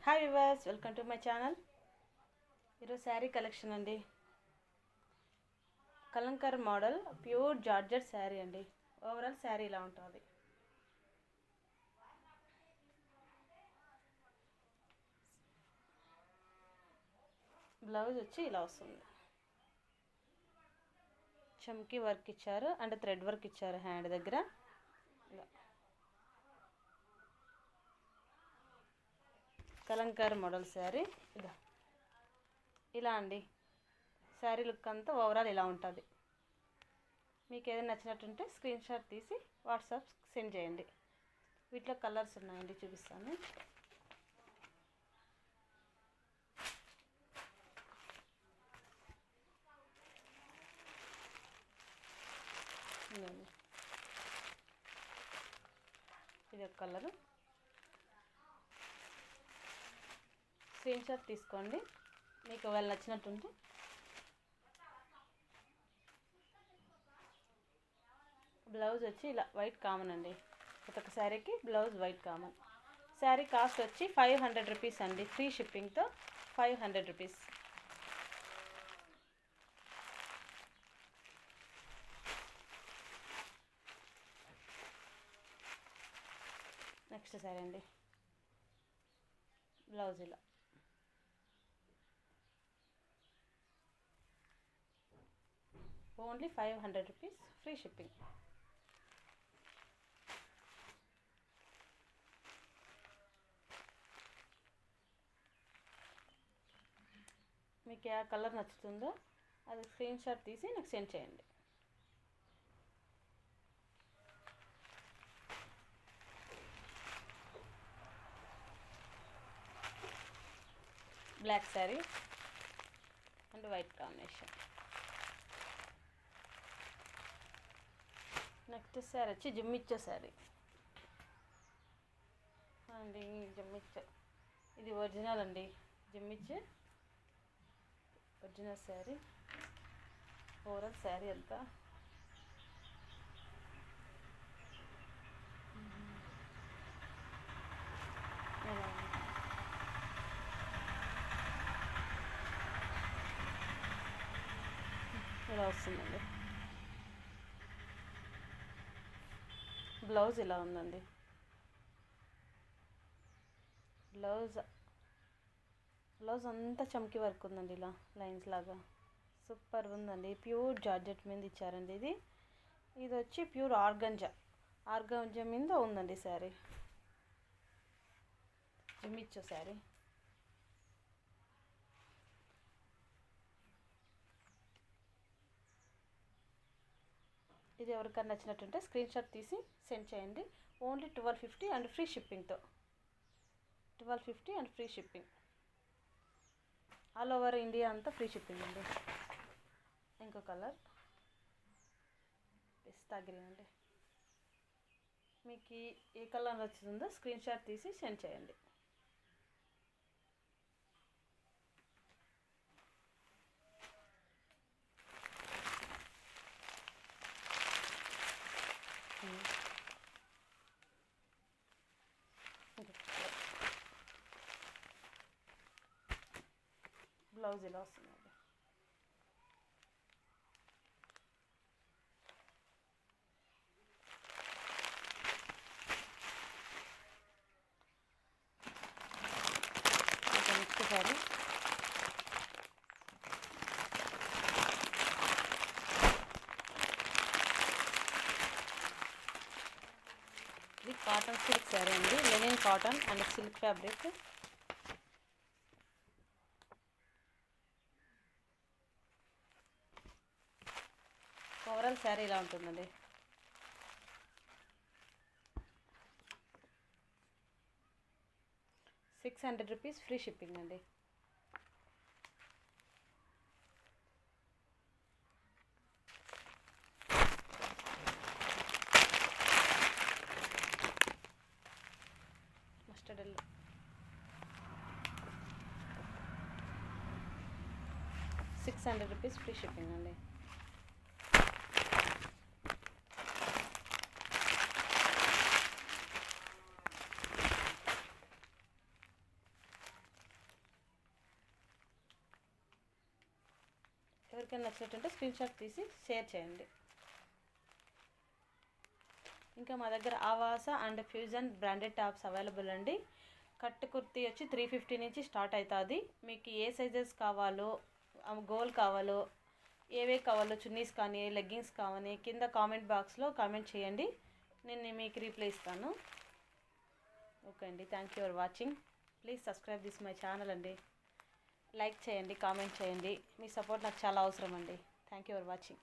Hi viewers, welcome to my channel. ఈరోజు sari collection అండి. కలంకర్ model pure georgette sari అండి. Overall sari ఇలా ఉంటుంది. బ్లౌజ్ వచ్చి ఇలా వస్తుంది. చమ్కీ వర్క్ ఇచ్చారు అండ్ థ్రెడ్ వర్క్ ఇచ్చారు హ్యాండ్ దగ్గర. కలంకర్ మోడల్ శారీ ఇలా అండి. శారీ లుక్ అంతా ఓవరాల్ ఇలా ఉంటుంది. మీకు ఏదైనా నచ్చినట్టుంటే స్క్రీన్ షాట్ తీసి వాట్సాప్ సెండ్ చేయండి. వీటిలో కలర్స్ ఉన్నాయండి, చూపిస్తాను. ఇది ఒక కలరు. స్క్రీన్ షాట్ తీసుకోండి మీకు ఒకవేళ నచ్చినట్టుంటే. బ్లౌజ్ వచ్చి ఇలా వైట్ కామన్ అండి. ప్రతి శారీకి blouse white common. Sari cost వచ్చి 500 రూపీస్ అండి. ఫ్రీ షిప్పింగ్తో 500 రూపీస్. నెక్స్ట్ శారీ అండి. బ్లౌజ్ ఇలా ఓన్లీ 500 రూపీస్, ఫ్రీ షిప్పింగ్. మీకు ఏ కలర్ నచ్చుతుందో అది స్క్రీన్ షాట్ తీసి నాకు సెండ్ చేయండి. Black sari and white combination. Next sari వచ్చి జిమ్మిచ్చో శారీ అండి. జిమ్మిచ్చో ఇది ఒరిజినల్ అండి. Jimmy Choo original sari. Overall sari అంతా ఇలా వస్తుందండి. బ్లౌజ్ ఇలా ఉందండి. బ్లౌజ్ అంతా చమ్కీ వర్క్ ఉందండి. ఇలా లైన్స్ లాగా సూపర్ ఉందండి. ప్యూర్ జార్జెట్ మీద ఇచ్చారండి. ఇది వచ్చి ప్యూర్ ఆర్గంజా మీద ఉందండి శారీ. జిమ్మిచ్చో శారీ. ఇది ఎవరికైనా నచ్చినట్టుంటే స్క్రీన్ షాట్ తీసి సెండ్ చేయండి. ఓన్లీ 1250 అండ్ ఫ్రీ షిప్పింగ్తో. 1250 and free shipping. All over India అంతా ఫ్రీ షిప్పింగ్ అండి. ఇంకో కలర్ పిస్తా గ్రీన్ అండి. మీకు ఏ కలర్ నచ్చుతుందో స్క్రీన్ షాట్ తీసి సెండ్ చేయండి. బ్లౌజ్ ఇలా వస్తుందండి. నెక్స్ట్ సారీ ఇది కాటన్ సిల్క్ శారీ అండి. Linen cotton and silk fabric. Overall sari ఇలా ఉంటుందండి. ₹600 ఫ్రీ షిప్పింగ్ అండి. Mustard yellow. ₹600 ఫ్రీ షిప్పింగ్ అండి. ఎవరికైనా నచ్చినట్టుంటే స్క్రీన్ షాట్ తీసి షేర్ చేయండి. ఇంకా మా దగ్గర Avaasa and fusion branded tops available అండి. కట్ కుర్తీ వచ్చి 350 నుంచి స్టార్ట్ అవుతుంది. మీకు ఏ సైజెస్ కావాలో, గోల్ కావాలో, ఏవే కావాలో, చున్నీస్ కానీ లెగ్గింగ్స్ కావాలి, కింద కామెంట్ బాక్స్లో కామెంట్ చేయండి, నేను మీకు రిప్లై ఇస్తాను. ఓకే అండి, thank you for watching. Please subscribe this my channel అండి. లైక్ చేయండి, కామెంట్ చేయండి, మీ సపోర్ట్ నాకు చాలా అవసరం అండి. Thank you for watching.